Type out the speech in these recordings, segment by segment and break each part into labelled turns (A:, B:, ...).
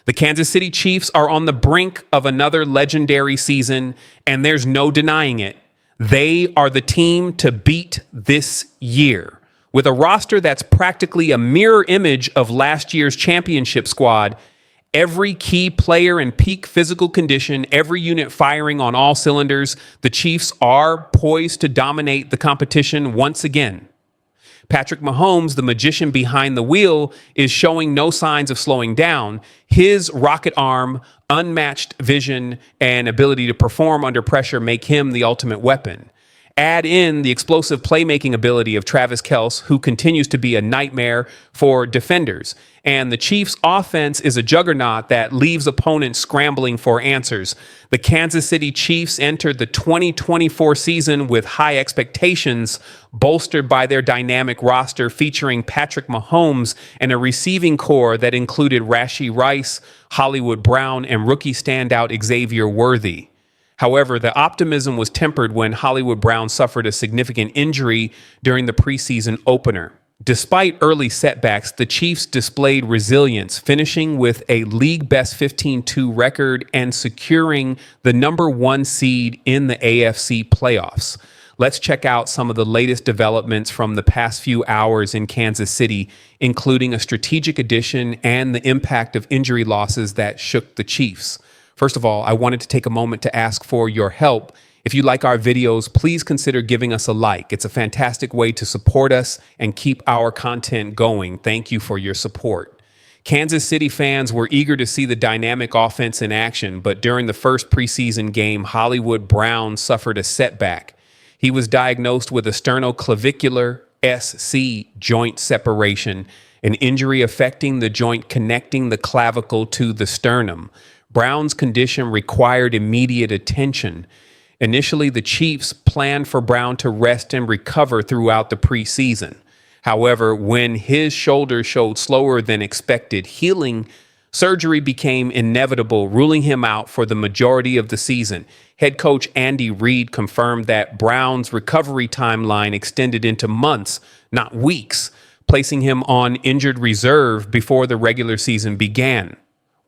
A: The Kansas City Chiefs are on the brink of another legendary season, and there's no denying it. They are the team to beat this year. With a roster that's practically a mirror image of last year's championship squad, every key player in peak physical condition, every unit firing on all cylinders, the Chiefs are poised to dominate the competition once again. Patrick Mahomes, the magician behind the wheel, is showing no signs of slowing down. His rocket arm, unmatched vision, and ability to perform under pressure make him the ultimate weapon. Add in the explosive playmaking ability of Travis Kelce, who continues to be a nightmare for defenders. And the Chiefs' offense is a juggernaut that leaves opponents scrambling for answers. The Kansas City Chiefs entered the 2024 season with high expectations, bolstered by their dynamic roster featuring Patrick Mahomes and a receiving core that included Rashee Rice, Hollywood Brown, and rookie standout Xavier Worthy. However, the optimism was tempered when Hollywood Brown suffered a significant injury during the preseason opener. Despite early setbacks, the Chiefs displayed resilience, finishing with a league-best 15-2 record and securing the number 1 seed in the AFC playoffs. Let's check out some of the latest developments from the past few hours in Kansas City, including a strategic addition and the impact of injury losses that shook the Chiefs. First of all, I wanted to take a moment to ask for your help. If you like our videos, please consider giving us a like. It's a fantastic way to support us and keep our content going. Thank you for your support. Kansas City fans were eager to see the dynamic offense in action, but during the first preseason game, Hollywood Brown suffered a setback. He was diagnosed with a sternoclavicular SC joint separation, an injury affecting the joint connecting the clavicle to the sternum. Brown's condition required immediate attention. Initially, the Chiefs planned for Brown to rest and recover throughout the preseason. However, when his shoulder showed slower than expected healing, surgery became inevitable, ruling him out for the majority of the season. Head coach Andy Reid confirmed that Brown's recovery timeline extended into months, not weeks, placing him on injured reserve before the regular season began.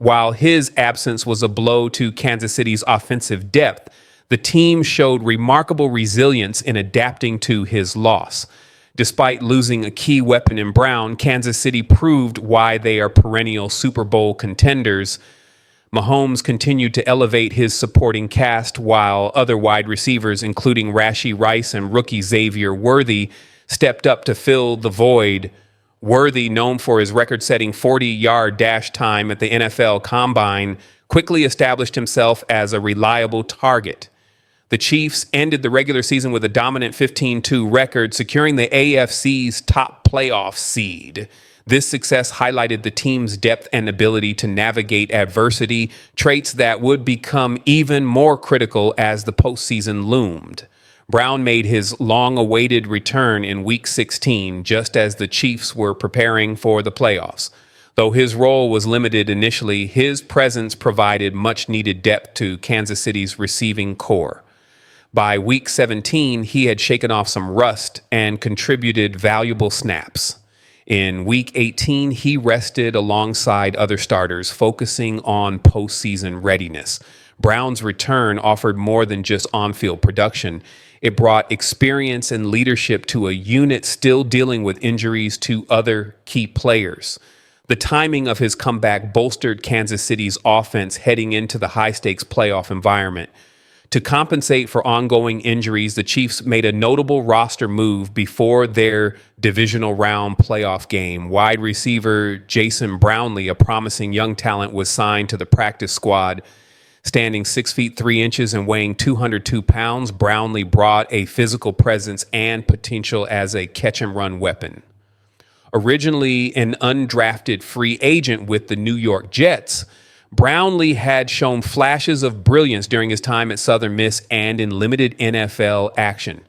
A: While his absence was a blow to Kansas City's offensive depth, the team showed remarkable resilience in adapting to his loss. Despite losing a key weapon in Brown, Kansas City proved why they are perennial Super Bowl contenders. Mahomes continued to elevate his supporting cast while other wide receivers, including Rashee Rice and rookie Xavier Worthy, stepped up to fill the void. Worthy, known for his record-setting 40-yard dash time at the NFL Combine, quickly established himself as a reliable target. The Chiefs ended the regular season with a dominant 15-2 record, securing the AFC's top playoff seed. This success highlighted the team's depth and ability to navigate adversity, traits that would become even more critical as the postseason loomed. Brown made his long-awaited return in Week 16, just as the Chiefs were preparing for the playoffs. Though his role was limited initially, his presence provided much-needed depth to Kansas City's receiving core. By Week 17, he had shaken off some rust and contributed valuable snaps. In Week 18, he rested alongside other starters, focusing on postseason readiness. Brown's return offered more than just on-field production. It brought experience and leadership to a unit still dealing with injuries to other key players. The timing of his comeback bolstered Kansas City's offense heading into the high-stakes playoff environment. To compensate for ongoing injuries, the Chiefs made a notable roster move before their divisional round playoff game. Wide receiver Jason Brownlee, a promising young talent, was signed to the practice squad. Standing 6 feet 3 inches and weighing 202 pounds, Brownlee brought a physical presence and potential as a catch-and-run weapon. Originally an undrafted free agent with the New York Jets, Brownlee had shown flashes of brilliance during his time at Southern Miss and in limited NFL action.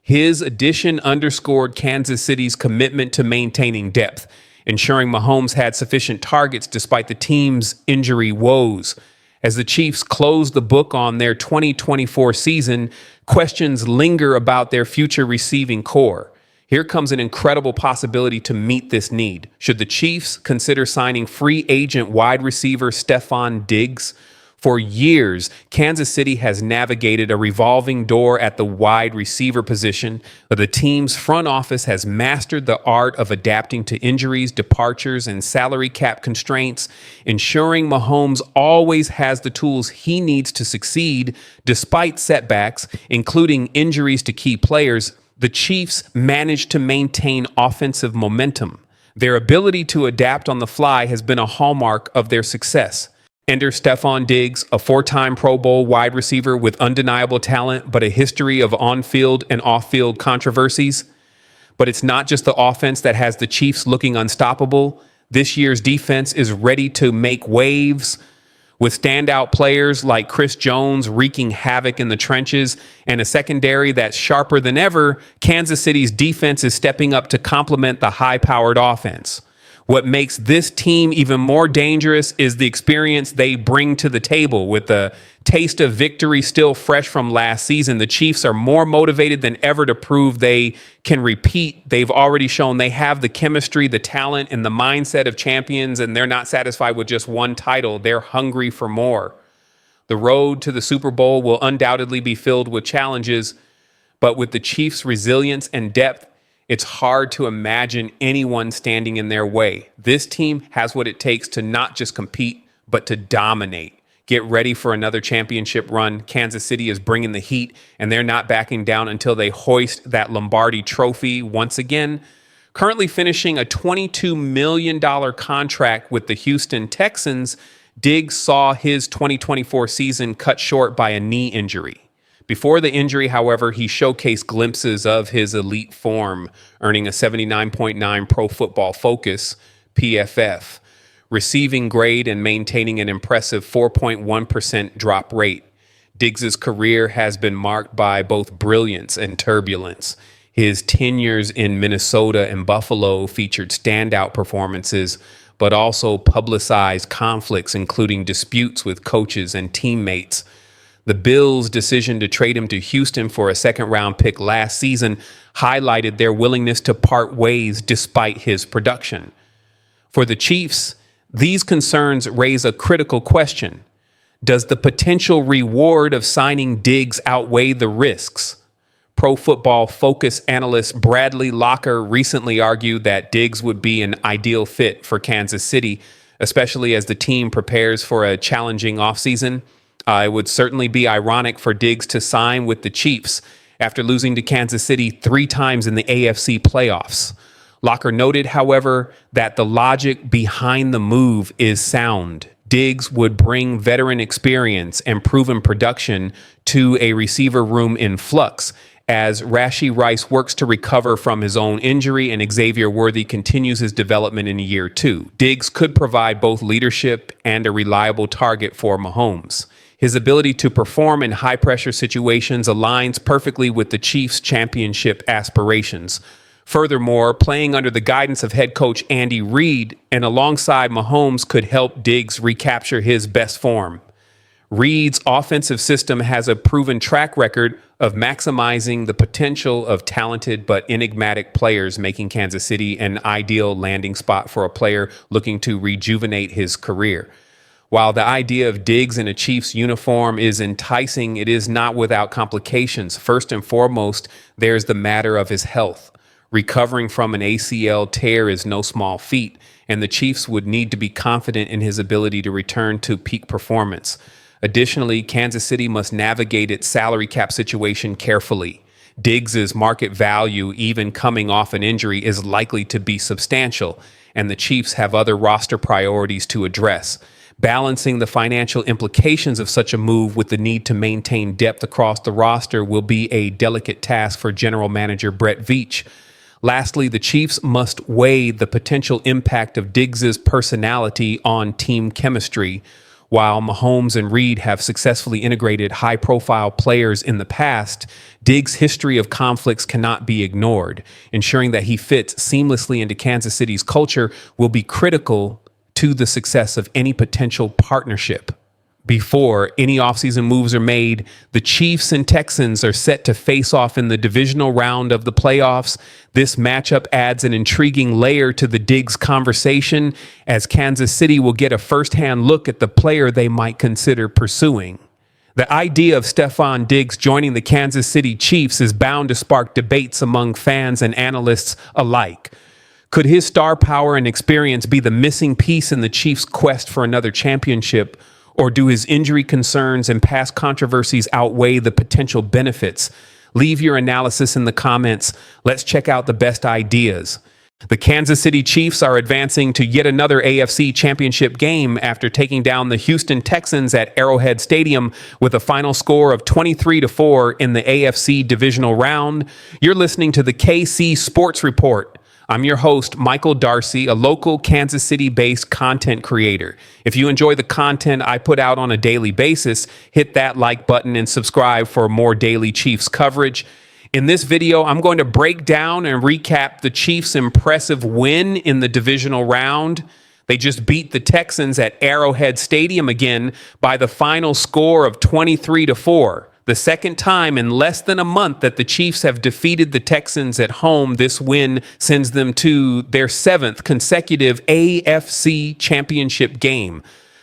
A: His addition underscored Kansas City's commitment to maintaining depth, ensuring Mahomes had sufficient targets despite the team's injury woes. As the Chiefs close the book on their 2024 season, questions linger about their future receiving core. Here comes an incredible possibility to meet this need. Should the Chiefs consider signing free agent wide receiver Stefon Diggs? For years, Kansas City has navigated a revolving door at the wide receiver position, but the team's front office has mastered the art of adapting to injuries, departures, and salary cap constraints, ensuring Mahomes always has the tools he needs to succeed despite setbacks, including injuries to key players. The Chiefs managed to maintain offensive momentum. Their ability to adapt on the fly has been a hallmark of their success. Enter Stefon Diggs, a four-time Pro Bowl wide receiver with undeniable talent, but a history of on-field and off-field controversies. But it's not just the offense that has the Chiefs looking unstoppable. This year's defense is ready to make waves, with standout players like Chris Jones wreaking havoc in the trenches and a secondary that's sharper than ever. Kansas City's defense is stepping up to complement the high-powered offense. What makes this team even more dangerous is the experience they bring to the table. With the taste of victory still fresh from last season, the Chiefs are more motivated than ever to prove they can repeat. They've already shown they have the chemistry, the talent, and the mindset of champions, and they're not satisfied with just one title. They're hungry for more. The road to the Super Bowl will undoubtedly be filled with challenges, but with the Chiefs' resilience and depth, it's hard to imagine anyone standing in their way. This team has what it takes to not just compete, but to dominate. Get ready for another championship run. Kansas City is bringing the heat, and they're not backing down until they hoist that Lombardi trophy once again. Currently finishing a $22 million contract with the Houston Texans, Diggs saw his 2024 season cut short by a knee injury. Before the injury, however, he showcased glimpses of his elite form, earning a 79.9 Pro Football Focus PFF, receiving grade and maintaining an impressive 4.1% drop rate. Diggs' career has been marked by both brilliance and turbulence. His tenures in Minnesota and Buffalo featured standout performances, but also publicized conflicts, including disputes with coaches and teammates. The Bills' decision to trade him to Houston for a second-round pick last season highlighted their willingness to part ways despite his production. For the Chiefs, these concerns raise a critical question. Does the potential reward of signing Diggs outweigh the risks? Pro Football Focus analyst Bradley Locker recently argued that Diggs would be an ideal fit for Kansas City, especially as the team prepares for a challenging offseason. It would certainly be ironic for Diggs to sign with the Chiefs after losing to Kansas City 3 times in the AFC playoffs. Locker noted, however, that the logic behind the move is sound. Diggs would bring veteran experience and proven production to a receiver room in flux as Rashee Rice works to recover from his own injury and Xavier Worthy continues his development in year 2. Diggs could provide both leadership and a reliable target for Mahomes. His ability to perform in high-pressure situations aligns perfectly with the Chiefs' championship aspirations. Furthermore, playing under the guidance of head coach Andy Reid and alongside Mahomes could help Diggs recapture his best form. Reid's offensive system has a proven track record of maximizing the potential of talented but enigmatic players, making Kansas City an ideal landing spot for a player looking to rejuvenate his career. While the idea of Diggs in a Chiefs uniform is enticing, it is not without complications. First and foremost, there's the matter of his health. Recovering from an ACL tear is no small feat, and the Chiefs would need to be confident in his ability to return to peak performance. Additionally, Kansas City must navigate its salary cap situation carefully. Diggs' market value, even coming off an injury, is likely to be substantial, and the Chiefs have other roster priorities to address. Balancing the financial implications of such a move with the need to maintain depth across the roster will be a delicate task for general manager Brett Veach. Lastly, the Chiefs must weigh the potential impact of Diggs' personality on team chemistry. While Mahomes and Reid have successfully integrated high-profile players in the past, Diggs' history of conflicts cannot be ignored. Ensuring that he fits seamlessly into Kansas City's culture will be critical to the success of any potential partnership. before any offseason moves are made. The Chiefs and Texans are set to face off in the divisional round of the playoffs. This matchup adds an intriguing layer to the Diggs conversation, as Kansas City will get a firsthand look at the player they might consider pursuing. The idea of Stefon Diggs joining the Kansas City Chiefs is bound to spark debates among fans and analysts alike. Could his star power and experience be the missing piece in the Chiefs' quest for another championship, or do his injury concerns and past controversies outweigh the potential benefits? Leave your analysis in the comments. Let's check out the best ideas. The Kansas City Chiefs are advancing to yet another AFC championship game after taking down the Houston Texans at Arrowhead Stadium with a final score of 23-4 in the AFC divisional round. You're listening to the KC Sports Report. I'm your host, Michael Darcy, a local Kansas City-based content creator. If you enjoy the content I put out on a daily basis, hit that like button and subscribe for more daily Chiefs coverage. In this video, I'm going to break down and recap the Chiefs' impressive win in the divisional round. They just beat the Texans at Arrowhead Stadium again by the final score of 23-4. The second time in less than a month that the Chiefs have defeated the Texans at home. This win sends them to their 7th consecutive AFC championship game.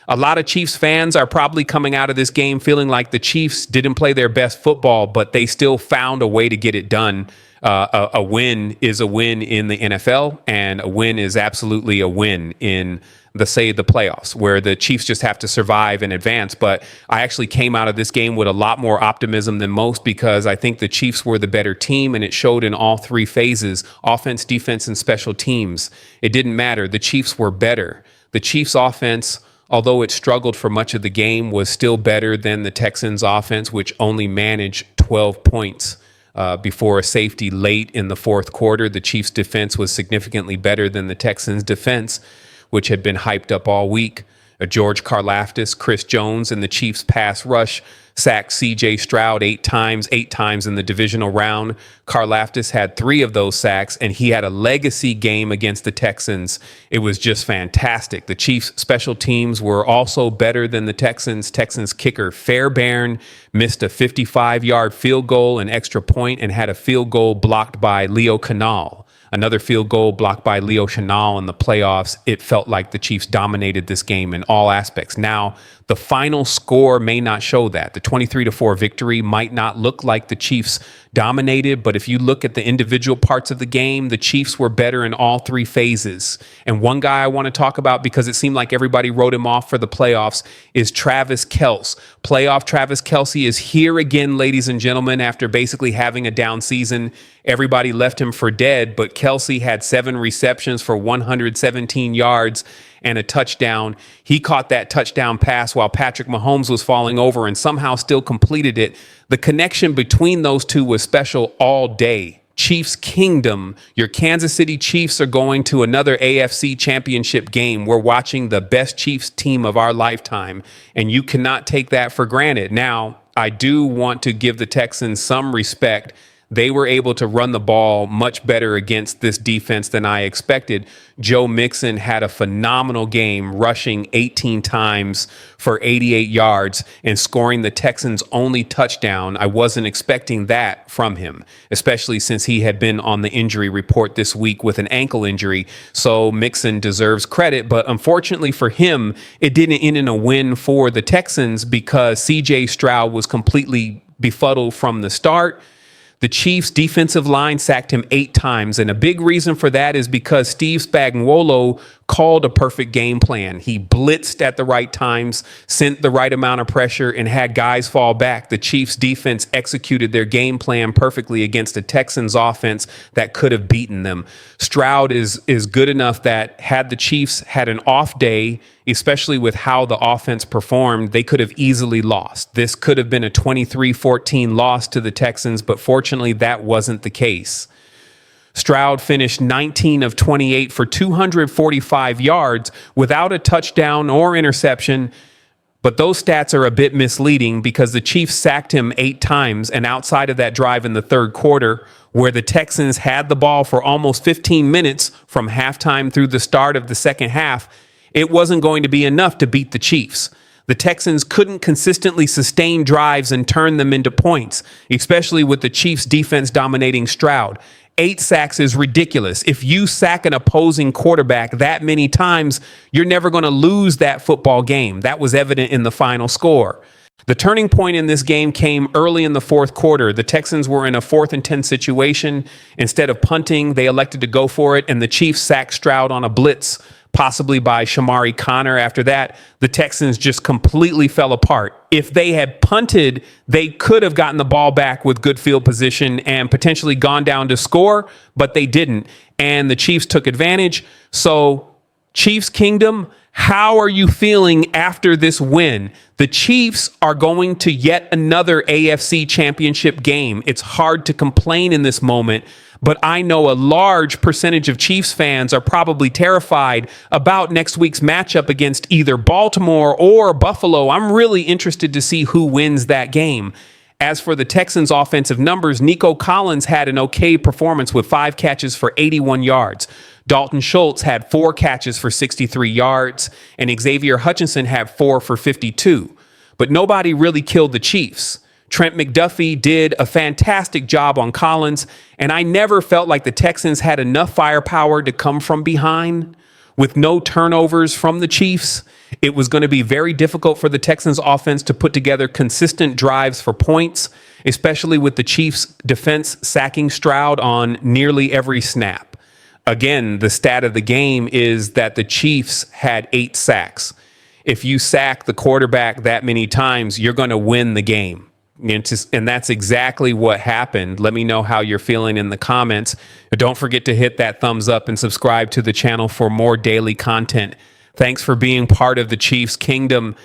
A: A lot of Chiefs fans are probably coming out of this game feeling like the Chiefs didn't play their best football, but they still found a way to get it done. A win is a win in the NFL, and a win is absolutely a win in the playoffs, where the Chiefs just have to survive and advance. But I actually came out of this game with a lot more optimism than most, because I think the Chiefs were the better team, and it showed in all three phases: offense, defense, and special teams. It didn't matter. The Chiefs were better. The Chiefs offense, although it struggled for much of the game, was still better than the Texans offense, which only managed 12 points before a safety late in the fourth quarter. The Chiefs defense was significantly better than the Texans defense, which had been hyped up all week. George Karlaftis, Chris Jones, and the Chiefs pass rush sacked C.J. Stroud 8 times in the divisional round. Karlaftis had 3 of those sacks, and he had a legacy game against the Texans. It was just fantastic. The Chiefs' special teams were also better than the Texans. Texans kicker Fairbairn missed a 55-yard field goal, an extra point, and had a field goal blocked by Leo Canal. Another field goal blocked by Leo Chenal in the playoffs. It felt like the Chiefs dominated this game in all aspects. Now, the final score may not show that. The 23-4 victory might not look like the Chiefs dominated, but if you look at the individual parts of the game, the Chiefs were better in all three phases. And one guy I want to talk about, because it seemed like everybody wrote him off for the playoffs, is Travis Kelce. Playoff Travis Kelce is here again, ladies and gentlemen, after basically having a down season. Everybody left him for dead, but Kelce had 7 receptions for 117 yards and a touchdown. He caught that touchdown pass while Patrick Mahomes was falling over and somehow still completed it. The connection between those two was special all day. Chiefs Kingdom. Your Kansas City Chiefs are going to another AFC championship game. We're watching the best Chiefs team of our lifetime, and you cannot take that for granted. Now, I do want to give the Texans some respect. They were able to run the ball much better against this defense than I expected. Joe Mixon had a phenomenal game, rushing 18 times for 88 yards and scoring the Texans' only touchdown. I wasn't expecting that from him, especially since he had been on the injury report this week with an ankle injury. So Mixon deserves credit, but unfortunately for him, it didn't end in a win for the Texans because C.J. Stroud was completely befuddled from the start. The Chiefs' defensive line sacked him 8 times, and a big reason for that is because Steve Spagnuolo called a perfect game plan. He blitzed at the right times, sent the right amount of pressure, and had guys fall back. The Chiefs' defense executed their game plan perfectly against the Texans' offense that could have beaten them. Stroud is good enough that had the Chiefs had an off day, especially with how the offense performed, they could have easily lost. This could have been a 23-14 loss to the Texans, but fortunately that wasn't the case. Stroud finished 19 of 28 for 245 yards without a touchdown or interception, but those stats are a bit misleading because the Chiefs sacked him 8 times, and outside of that drive in the third quarter, where the Texans had the ball for almost 15 minutes from halftime through the start of the second half, it wasn't going to be enough to beat the Chiefs. The Texans couldn't consistently sustain drives and turn them into points, especially with the Chiefs' defense dominating Stroud. 8 sacks is ridiculous. If you sack an opposing quarterback that many times, you're never going to lose that football game. That was evident in the final score. The turning point in this game came early in the fourth quarter. The Texans were in a 4th and 10 situation. Instead of punting, they elected to go for it, and the Chiefs sacked Stroud on a blitz, possibly by Shamari Connor. After that, the Texans just completely fell apart. If they had punted, they could have gotten the ball back with good field position and potentially gone down to score, but they didn't. And the Chiefs took advantage. So, Chiefs Kingdom, how are you feeling after this win? The Chiefs are going to yet another AFC championship game. It's hard to complain in this moment, but I know a large percentage of Chiefs fans are probably terrified about next week's matchup against either Baltimore or Buffalo. I'm really interested to see who wins that game. As for the Texans' offensive numbers, Nico Collins had an okay performance with 5 catches for 81 yards. Dalton Schultz had 4 catches for 63 yards, and Xavier Hutchinson had 4 for 52. But nobody really killed the Chiefs. Trent McDuffie did a fantastic job on Collins, and I never felt like the Texans had enough firepower to come from behind. With no turnovers from the Chiefs, it was going to be very difficult for the Texans offense to put together consistent drives for points, especially with the Chiefs defense sacking Stroud on nearly every snap. Again, the stat of the game is that the Chiefs had 8 sacks. If you sack the quarterback that many times, you're going to win the game. And that's exactly what happened. Let me know how you're feeling in the comments. Don't forget to hit that thumbs up and subscribe to the channel for more daily content. Thanks for being part of the Chiefs Kingdom.